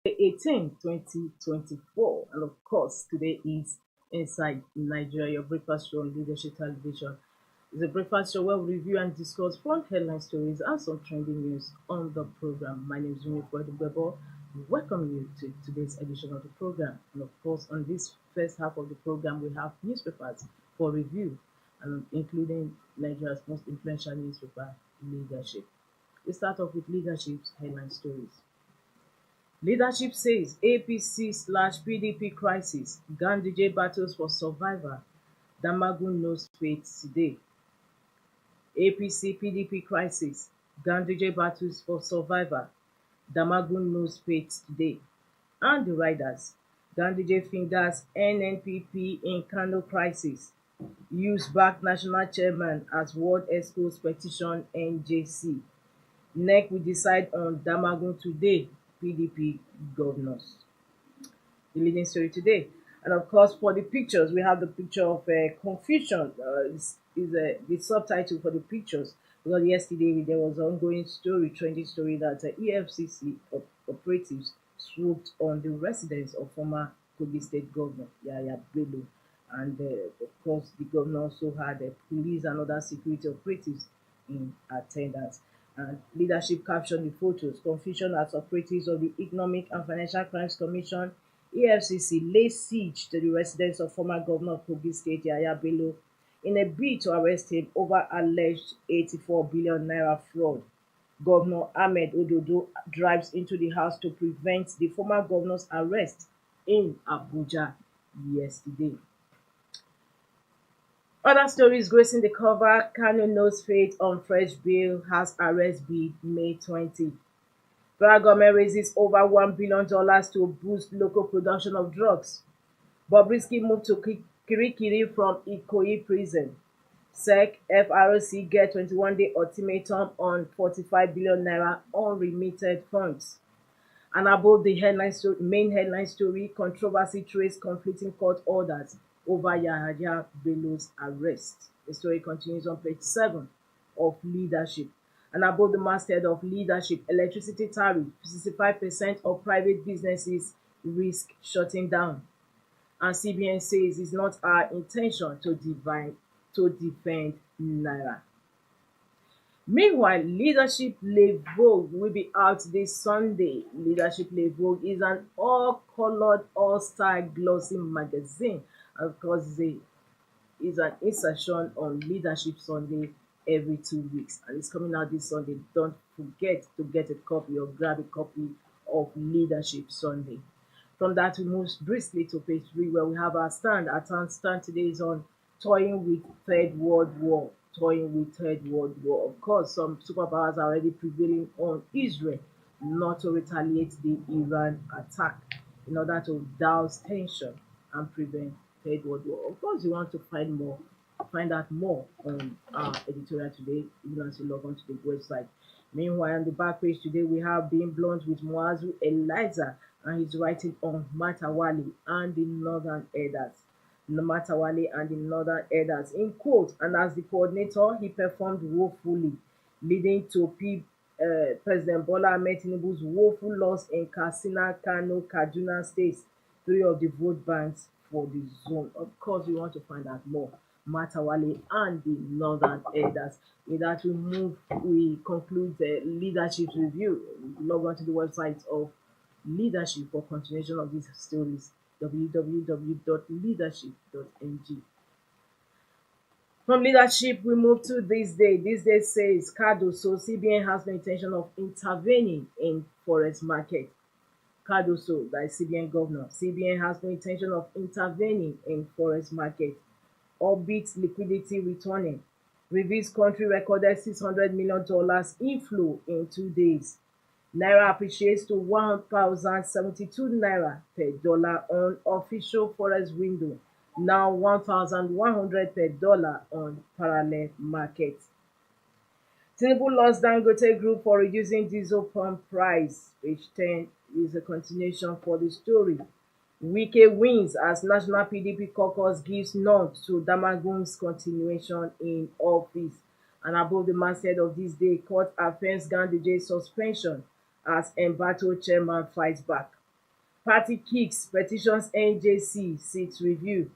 18, 2024. And of course, today is Inside Nigeria, your breakfast show on Leadership Television. It's a breakfast show where we review and discuss front headline stories and some trending news on the program. My name is Jimmy Bebo. Welcome you to today's edition of the program. And of course, on this first half of the program, we have newspapers for review, and including Nigeria's most influential newspaper, Leadership. We start off with Leadership's headline stories. Leadership says APC/PDP crisis. Ganduje battles for survivor. Damagum knows fate today. APC/PDP crisis. Ganduje battles for survivor. Damagum knows fate today. And the riders. Ganduje fingers NNPP in Kano crisis. Use back national chairman as world escorts petition NJC. NEC will decide on Damagum today. PDP governors. The leading story today. And of course, for the pictures, we have the picture of confusion. Is the subtitle for the pictures, because yesterday there was an ongoing story, trending story, that EFCC operatives swooped on the residence of former Kogi State Governor Yaya Bello, and of course the governor also had police and other security operatives in attendance. And leadership captioned the photos. Confusion as operatives of the Economic and Financial Crimes Commission EFCC lay siege to the residence of former governor of Kogi State Yaya Bello in a bid to arrest him over alleged 84 billion naira fraud. Governor Ahmed Ododo drives into the house to prevent the former governor's arrest in Abuja yesterday. Other stories gracing the cover. Kano knows fate on fresh bail, has arrest bid May 20. Federal government raises over $1 billion to boost local production of drugs. Bobrisky moved to Kirikiri from Ikoyi prison. SEC FRC get 21-day ultimatum on 45 billion naira unremitted funds. And above the main headline story, controversy trace conflicting court orders over Yahaya Bello's arrest. The story continues on page 7 of Leadership. And above the masthead of Leadership, electricity tariff, 65% of private businesses risk shutting down. And CBN says it's not our intention to defend Naira. Meanwhile, Leadership Le Vogue will be out this Sunday. Leadership Le Vogue is an all-colored, all-style glossy magazine. And of course, it's an insertion on Leadership Sunday every 2 weeks. And it's coming out this Sunday. Don't forget to get a copy or grab a copy of Leadership Sunday. From that, we move briskly to page 3, where we have our stand. Our stand today is on toying with Third World War. Toying with Third World War. Of course, some superpowers are already prevailing on Israel not to retaliate the Iran attack in order to douse tension and prevent Third World War. Of course, you want to find out more on our editorial today, even as you log on to the website. Meanwhile, on the back page today, we have Being Blunt with Muazu Eliza, and he's writing on Matawali and the Northern Elders. Matawali and the Northern Elders. In quote, and as the coordinator, he performed woefully, leading to President Bola Ahmed Tinubu's woeful loss in Katsina, Kano, Kaduna states, 3 of the vote banks for the zone. Of course, we want to find out more. Matawali and the Northern Elders. With that, we conclude the leadership review. Log on to the website of Leadership for continuation of these stories. www.leadership.ng. From Leadership, we move to THISDAY. THISDAY says Cardoso, CBN has no intention of intervening in forex market. Cardoso, that is CBN governor. CBN has no intention of intervening in forex market. Orbit liquidity returning. Reveals country recorded $600 million inflow in 2 days. Naira appreciates to 1,072 naira per dollar on official forex window. Now 1,100 per dollar on parallel market. Tinubu lost Dangote Group for reducing diesel pump price. Page 10 is a continuation for the story. Wike wins as National PDP caucus gives nod to Damagum's continuation in office. And above the masthead of this day, court affirms Ganduje's suspension as embattled chairman fights back. Party kicks petitions NJC seeks review.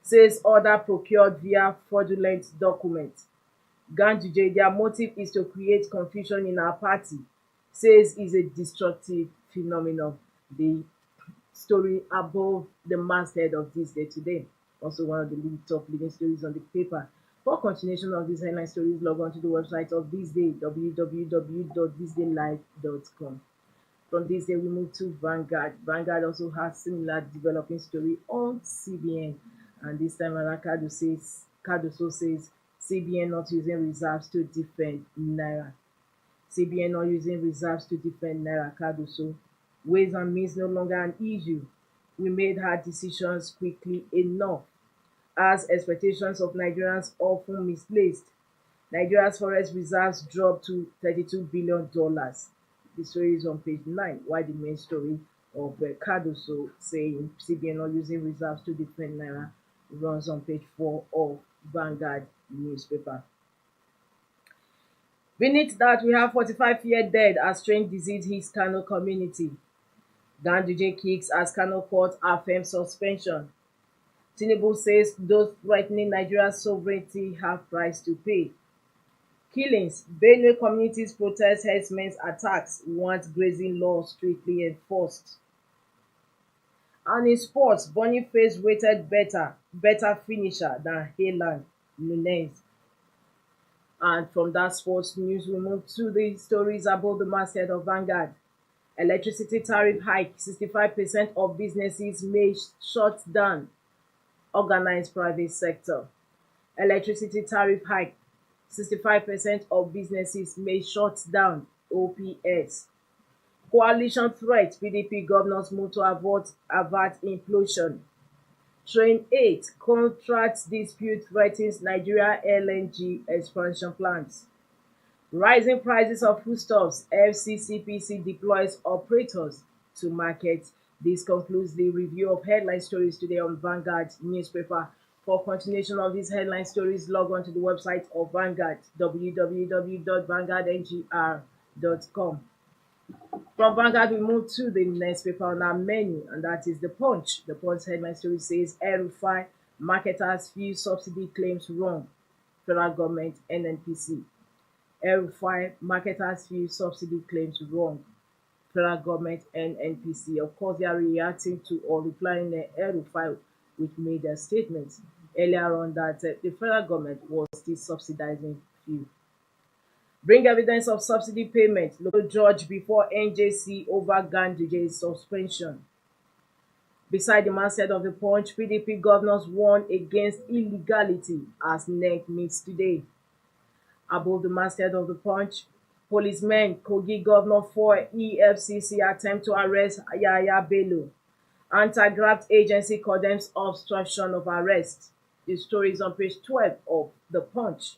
Says order procured via fraudulent document. Ganduje, their motive is to create confusion in our party. Says is a destructive phenomenon. The story above the masthead of this day today. Also one of the top leading stories on the paper. For continuation of these headline stories, log on to the website of This Day, www.thisdaylive.com. From this day, we move to Vanguard. Vanguard also has similar developing story on CBN. And this time around, Cardoso says CBN not using reserves to defend Naira. CBN not using reserves to defend Naira. Cardoso, ways and means no longer an issue. We made hard decisions quickly enough, as expectations of Nigerians often misplaced. Nigeria's forex reserves dropped to $32 billion. The story is on page 9, while the main story of Cardoso saying CBN not using reserves to defend Naira runs on page 4 of Vanguard newspaper. Beneath that, we have 45 year dead as strange disease hits Kano community. Ganduje kicks as Kano court affirms suspension. Tinubu says those threatening Nigeria's sovereignty have price to pay. Killings. Benue communities protest herdsmen's attacks, want grazing law strictly enforced. And in sports, Boniface rated better finisher than Haaland Nunez. And from that sports news, we move to the stories about the masthead of Vanguard. Electricity tariff hike, 65% of businesses may shut down. Organized private sector. Electricity tariff hike, 65% of businesses may shut down. OPS. Coalition threat, PDP governors move to avert implosion. Train 8, contract dispute threatens Nigeria LNG expansion plans. Rising prices of foodstuffs, FCCPC deploys operators to market. This concludes the review of headline stories today on Vanguard newspaper. For continuation of these headline stories, log on to the website of Vanguard, www.vanguardngr.com. From Vanguard, we move to the next paper on our menu, and that is The Punch. The Punch headline story says, El-Rufai, marketers view subsidy claims wrong. Federal government, NNPC. El-Rufai, marketers view subsidy claims wrong. Federal government, NNPC. Of course, they are reacting to or replying to El-Rufai, which made a statement earlier on that the federal government was still subsidizing fuel. Bring evidence of subsidy payment. Local judge before NJC over Ganduje's suspension. Beside the masthead of the Punch, PDP governors warn against illegality as NEC meets today. Above the masthead of the Punch, policemen, Kogi governor for EFCC attempt to arrest Yaya Bello. Anti-graft agency condemns obstruction of arrest. The story is on page 12 of the Punch.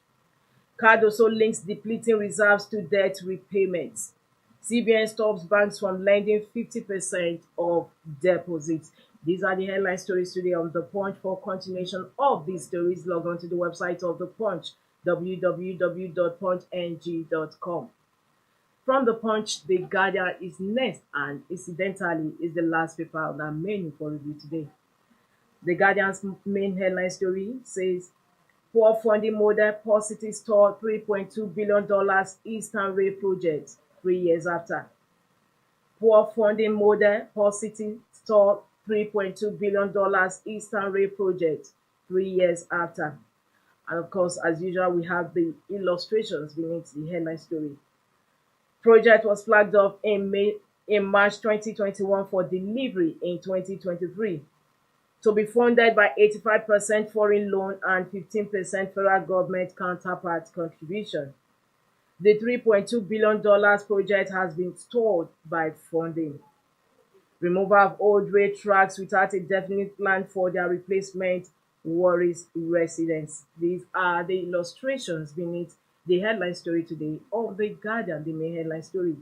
Cardoso links depleting reserves to debt repayments. CBN stops banks from lending 50% of deposits. These are the headline stories today on The Punch. For continuation of these stories, log on to the website of The Punch, www.punchng.com. From The Punch, The Guardian is next, and incidentally is the last paper on our menu for review today. The Guardian's main headline story says, poor funding model, Port City store $3.2 billion Eastern Rail project 3 years after. Poor funding model, Port City store $3.2 billion Eastern Rail project 3 years after. And of course, as usual, we have the illustrations beneath the headline story. Project was flagged off in March 2021 for delivery in 2023. To be funded by 85% foreign loan and 15% federal government counterpart contribution. The $3.2 billion project has been stalled by funding. Removal of old rail tracks without a definite plan for their replacement worries residents. These are the illustrations beneath the headline story today of The Guardian, the main headline story.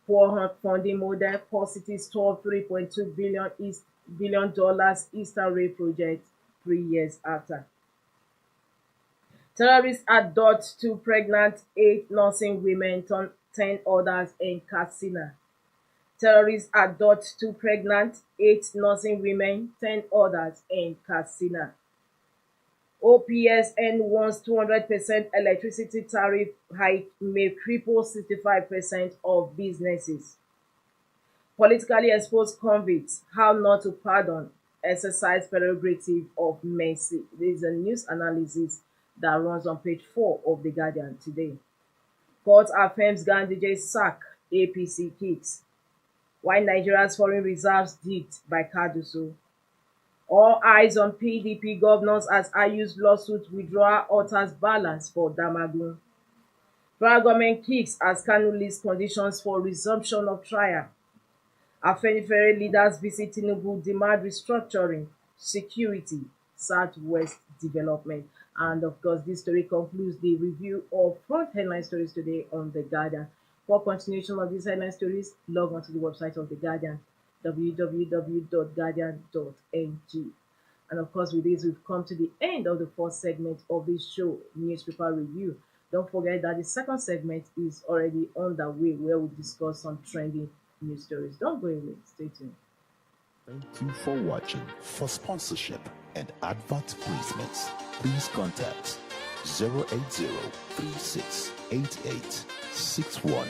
Poor funding model, Port City stalled $3.2 billion Eastern Rail project 3 years after. Terrorists abduct 2 pregnant 8 nursing women, 10 others in Katsina. Terrorists abduct 2 pregnant, 8 nursing women, 10 others in Katsina. OPSN warns 200% electricity tariff hike may cripple 65% of businesses. Politically exposed convicts, how not to pardon, exercise prerogative of mercy. This is a news analysis that runs on page 4 of The Guardian today. Court affirms Ganduje's sack, APC kicks. Why Nigeria's foreign reserves dipped by Cardoso. All eyes on PDP governors as IU's lawsuit withdrawal alters balance for Damagum. Federal government kicks as Kanu lists conditions for resumption of trial. Afenifere leaders visit Tinubu, demand restructuring, security, Southwest development. And of course, this story concludes the review of front headline stories today on The Guardian. For continuation of these headline stories, log on to the website of The Guardian, www.guardian.ng. And of course, with this, we've come to the end of the first segment of this show, Newspaper Review. Don't forget that the second segment is already underway, where we discuss some trending news stories. Don't go away. Stay tuned. Thank you for watching. For sponsorship and advert placements, please contact 080 3688 61